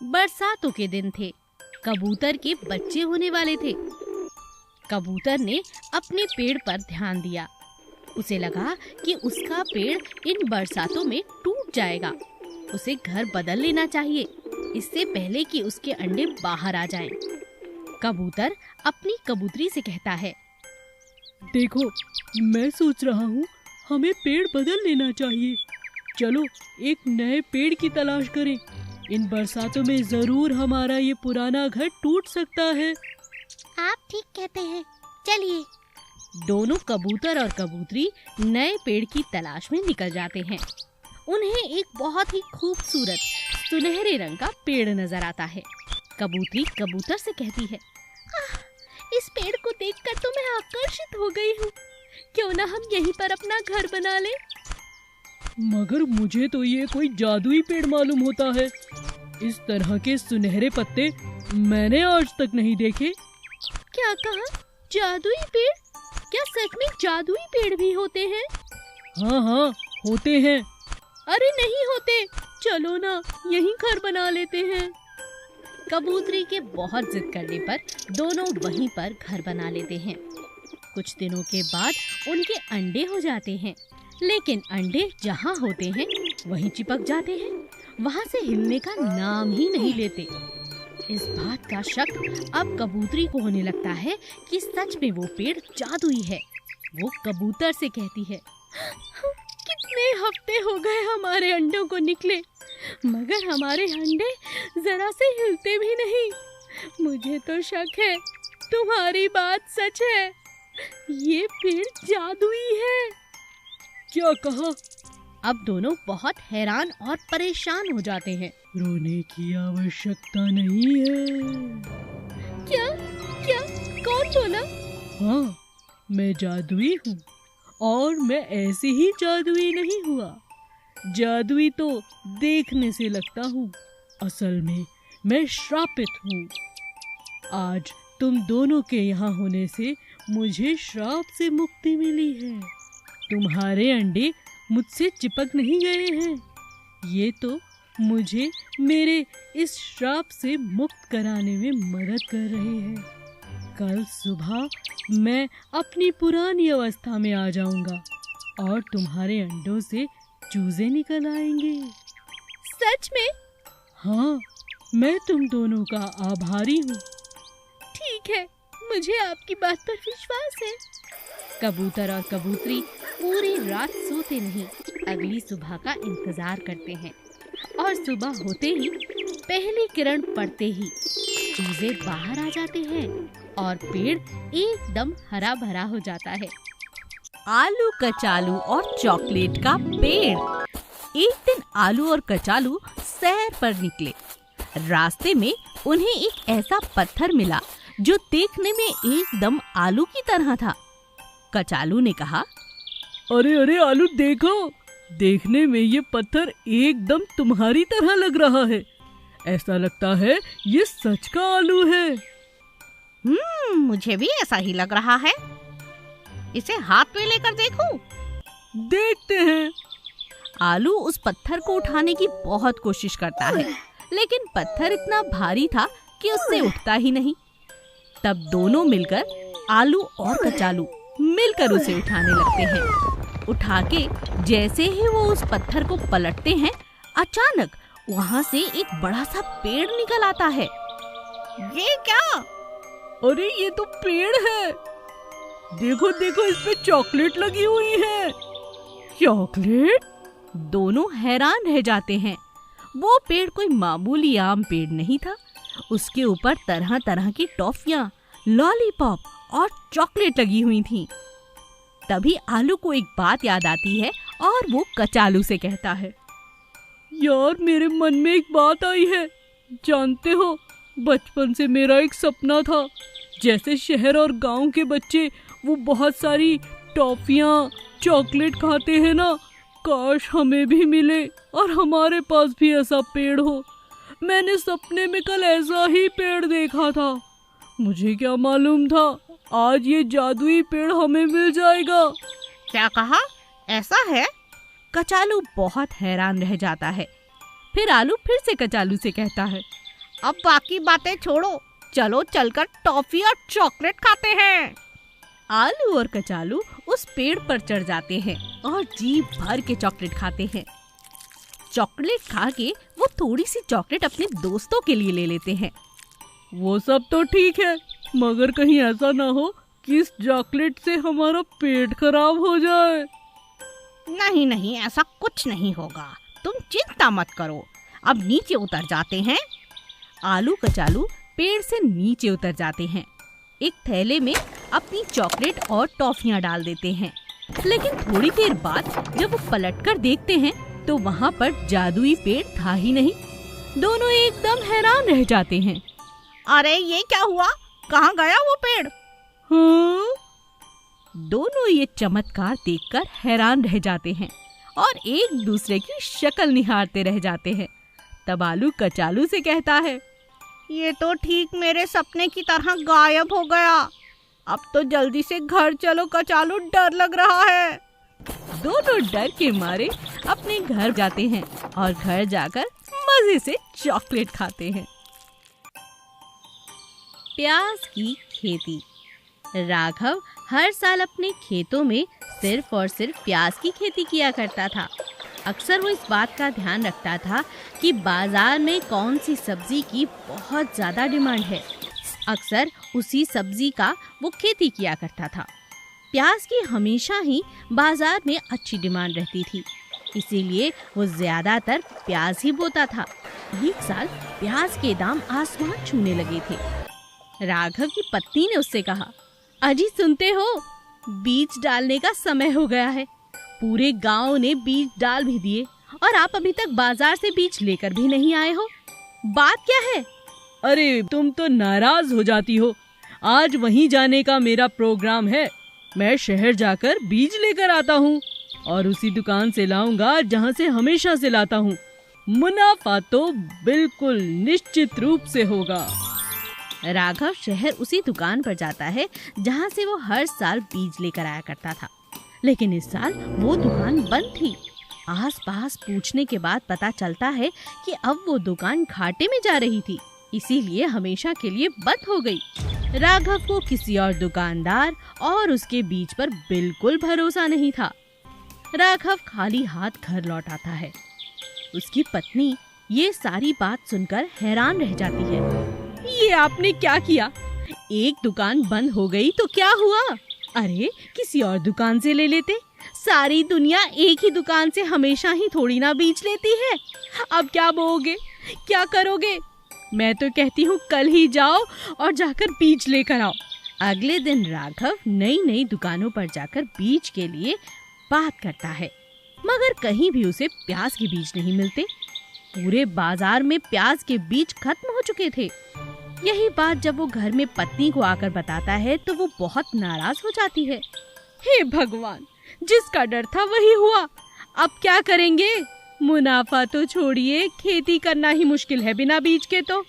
बरसातों के दिन थे। कबूतर के बच्चे होने वाले थे। कबूतर ने अपने पेड़ पर ध्यान दिया। उसे लगा कि उसका पेड़ इन बरसातों में टूट जाएगा। उसे घर बदल लेना चाहिए, इससे पहले कि उसके अंडे बाहर आ जाएं। कबूतर अपनी कबूतरी से कहता है, देखो, मैं सोच रहा हूँ हमें पेड़ बदल लेना चाहिए। चलो एक नए पेड़ की तलाश करें। इन बरसातों में जरूर हमारा ये पुराना घर टूट सकता है। आप ठीक कहते हैं, चलिए। दोनों कबूतर और कबूतरी नए पेड़ की तलाश में निकल जाते हैं। उन्हें एक बहुत ही खूबसूरत सुनहरे रंग का पेड़ नजर आता है। कबूतरी कबूतर से कहती है, इस पेड़ को देखकर तो मैं आकर्षित हो गई हूँ। क्यों ना हम यहीं पर अपना घर बना लें? मगर मुझे तो ये कोई जादुई पेड़ मालूम होता है। इस तरह के सुनहरे पत्ते मैंने आज तक नहीं देखे। क्या कहा? जादुई पेड़? क्या सच में जादुई पेड़ भी होते हैं? हाँ, होते हैं। अरे नहीं होते, चलो ना यहीं घर बना लेते हैं। कबूतरी के बहुत जिद करने पर दोनों वहीं पर घर बना लेते हैं। कुछ दिनों के बाद उनके अंडे हो जाते हैं, लेकिन अंडे जहाँ होते हैं वहीं चिपक जाते हैं, वहाँ से हिलने का नाम ही नहीं लेते। इस बात का शक अब कबूतरी को होने लगता है कि सच में वो पेड़ जादुई है। वो कबूतर से कहती है, कितने हफ्ते हो गए हमारे अंडों को निकले, मगर हमारे अंडे जरा से हिलते भी नहीं। मुझे तो शक है तुम्हारी बात सच है, ये पेड़ जादुई है। क्या कहा? अब दोनों बहुत हैरान और परेशान हो जाते हैं। रोने की आवश्यकता नहीं है। क्या? क्या? कौन बोला? हाँ, मैं जादुई हूँ, और मैं ऐसे ही जादुई नहीं हुआ। जादुई तो देखने से लगता हूँ, असल में मैं श्रापित हूँ। आज तुम दोनों के यहाँ होने से मुझे श्राप से मुक्ति मिली है। तुम्हारे अंडे मुझसे चिपक नहीं गए हैं। ये तो मुझे मेरे इस श्राप से मुक्त कराने में मदद कर रहे हैं। कल सुबह मैं अपनी पुरानी अवस्था में आ जाऊंगा और तुम्हारे अंडों से चूजे निकल आएंगे। सच में? हाँ, मैं तुम दोनों का आभारी हूँ। ठीक है, मुझे आपकी बात पर विश्वास है। कबूतर और कबूतरी पूरी रात सोते नहीं, अगली सुबह का इंतजार करते हैं। और सुबह होते ही, पहली किरण पड़ते ही चूजे बाहर आ जाते हैं और पेड़ एकदम हरा भरा हो जाता है। आलू, कचालू और चॉकलेट का पेड़। एक दिन आलू और कचालू सैर पर निकले। रास्ते में उन्हें एक ऐसा पत्थर मिला जो देखने में एकदम आलू की तरह था। कचालू ने कहा, अरे आलू, देखो, देखने में ये पत्थर एकदम तुम्हारी तरह लग रहा है। ऐसा लगता है ये सच का आलू है। मुझे भी ऐसा ही लग रहा है। इसे हाथ में लेकर देखूं? देखते हैं। आलू उस पत्थर को उठाने की बहुत कोशिश करता है, लेकिन पत्थर इतना भारी था कि उससे उठता ही नहीं। तब दोनों मिलकर, आलू और कचालू मिलकर उसे उठाने लगते हैं। उठा के जैसे ही वो उस पत्थर को पलटते हैं, अचानक वहाँ से एक बड़ा सा पेड़ निकल आता है। ये क्या? अरे ये तो पेड़ है। देखो देखो, इस पे चॉकलेट लगी हुई है। चॉकलेट? दोनों हैरान रह जाते हैं। वो पेड़ कोई मामूली आम पेड़ नहीं था। उसके ऊपर तरह तरह की टॉफियां, लॉलीपॉप और चॉकलेट लगी हुई थीं। तभी आलू को एक बात याद आती है और वो कचालू से कहता है, यार, मेरे मन में एक बात आई है। जानते हो, बचपन से मेरा एक सपना था, जैसे शहर और गांव के बच्चे वो बहुत सारी टॉफियां, चॉकलेट खाते हैं ना, काश हमें भी मिले और हमारे पास भी ऐसा पेड़ हो। मैंने सपने में कल ऐसा ही पेड़ देखा था। मुझे क्या मालूम था आज ये जादुई पेड़ हमें मिल जाएगा। क्या कहा? ऐसा है? कचालू बहुत हैरान रह जाता है। फिर आलू फिर से कचालू से कहता है, अब बाकी बातें छोड़ो, चलो चलकर टॉफी और चॉकलेट खाते हैं। आलू और कचालू उस पेड़ पर चढ़ जाते हैं और जी भर के चॉकलेट खाते हैं। चॉकलेट खा के वो थोड़ी सी चॉकलेट अपने दोस्तों के लिए ले लेते हैं। वो सब तो ठीक है, मगर कहीं ऐसा ना हो कि इस चॉकलेट से हमारा पेट खराब हो जाए। नहीं नहीं, ऐसा कुछ नहीं होगा, तुम चिंता मत करो। अब नीचे उतर जाते हैं। आलू कचालू पेड़ से नीचे उतर जाते हैं। एक थैले में अपनी चॉकलेट और टॉफियां डाल देते हैं। लेकिन थोड़ी देर बाद जब वो पलटकर देखते हैं तो वहाँ पर जादुई पेड़ था ही नहीं। दोनों एकदम हैरान रह जाते हैं। अरे ये क्या हुआ, कहाँ गया वो पेड़? हाँ? दोनों ये चमत्कार देखकर हैरान रह जाते हैं और एक दूसरे की शक्ल निहारते रह जाते हैं। तब आलू कचालू से कहता है, ये तो ठीक मेरे सपने की तरह गायब हो गया। अब तो जल्दी से घर चलो कचालू, डर लग रहा है। दोनों डर के मारे अपने घर जाते हैं और घर जाकर मजे से चॉकलेट खाते हैं। प्याज की खेती। राघव हर साल अपने खेतों में सिर्फ और सिर्फ प्याज की खेती किया करता था। अक्सर वो इस बात का ध्यान रखता था कि बाजार में कौन सी सब्जी की बहुत ज़्यादा डिमांड है। अक्सर उसी सब्जी का वो खेती किया करता था। प्याज की हमेशा ही बाजार में अच्छी डिमांड रहती थी, इसीलिए वो ज़्यादातर प्याज ही बोता था। एक साल प्याज के दाम आसमान छूने लगे थे। राघव की पत्नी ने उससे कहा, अजी सुनते हो, बीज डालने का समय हो गया है। पूरे गांव ने बीज डाल भी दिए और आप अभी तक बाजार से बीज लेकर भी नहीं आए हो। बात क्या है? अरे तुम तो नाराज हो जाती हो। आज वहीं जाने का मेरा प्रोग्राम है। मैं शहर जाकर बीज लेकर आता हूँ और उसी दुकान से लाऊंगा जहाँ से हमेशा से लाता हूँ। मुनाफा तो बिल्कुल निश्चित रूप से होगा। राघव शहर उसी दुकान पर जाता है जहाँ से वो हर साल बीज लेकर आया करता था। लेकिन इस साल वो दुकान बंद थी। आसपास पूछने के बाद पता चलता है कि अब वो दुकान घाटे में जा रही थी, इसीलिए हमेशा के लिए बंद हो गई। राघव को किसी और दुकानदार और उसके बीज पर बिल्कुल भरोसा नहीं था। राघव खाली हाथ घर लौट आता है। उसकी पत्नी ये सारी बात सुनकर हैरान रह जाती है। ये आपने क्या किया? एक दुकान बंद हो गई तो क्या हुआ? अरे किसी और दुकान से ले लेते। सारी दुनिया एक ही दुकान से हमेशा ही थोड़ी ना बीज लेती है। अब क्या बोओगे, क्या करोगे? मैं तो कहती हूँ कल ही जाओ और जाकर बीज लेकर आओ। अगले दिन राघव नई नई दुकानों पर जाकर बीज के लिए बात करता है, मगर कहीं भी उसे प्याज के बीज नहीं मिलते। पूरे बाजार में प्याज के बीज खत्म हो चुके थे। यही बात जब वो घर में पत्नी को आकर बताता है तो वो बहुत नाराज हो जाती है। हे भगवान, जिसका डर था वही हुआ। अब क्या करेंगे? मुनाफा तो छोड़िए, खेती करना ही मुश्किल है बिना बीज के तो।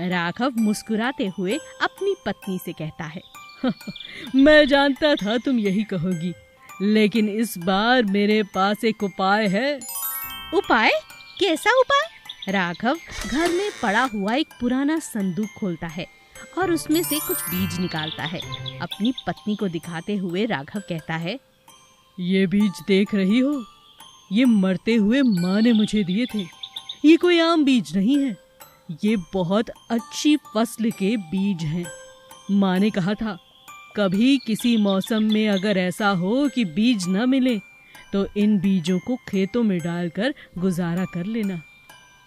राघव मुस्कुराते हुए अपनी पत्नी से कहता है, मैं जानता था तुम यही कहोगी, लेकिन इस बार मेरे पास एक उपाय है। उपाय? कैसा उपाय? राघव घर में पड़ा हुआ एक पुराना संदूक खोलता है और उसमें से कुछ बीज निकालता है। अपनी पत्नी को दिखाते हुए राघव कहता है, ये बीज देख रही हो? ये मरते हुए माँ ने मुझे दिए थे। ये कोई आम बीज नहीं है, ये बहुत अच्छी फसल के बीज हैं। माँ ने कहा था, कभी किसी मौसम में अगर ऐसा हो कि बीज न मिले तो इन बीजों को खेतों में डालकर गुजारा कर लेना।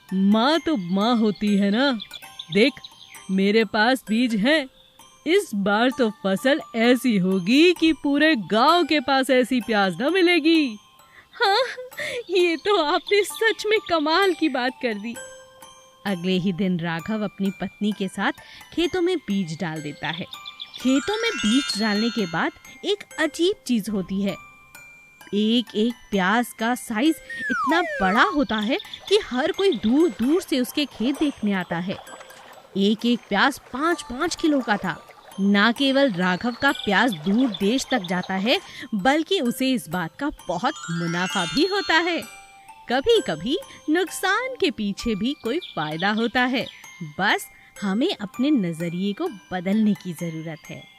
माँ तो माँ होती है ना। देख, मेरे पास बीज हैं। इस बार तो फसल ऐसी होगी कि पूरे गांव के पास ऐसी प्याज न मिलेगी। हाँ, ये तो आपने सच में कमाल की बात कर दी। अगले ही दिन राघव अपनी पत्नी के साथ खेतों में बीज डाल देता है। खेतों में बीज डालने के बाद एक अजीब चीज होती है। एक एक प्याज का साइज इतना बड़ा होता है कि हर कोई दूर दूर से उसके खेत देखने आता है। एक एक प्याज 5-5 किलो का था। न केवल राघव का प्याज दूर देश तक जाता है, बल्कि उसे इस बात का बहुत मुनाफा भी होता है। कभी कभी नुकसान के पीछे भी कोई फायदा होता है। बस हमें अपने नजरिए को बदलने की जरूरत है।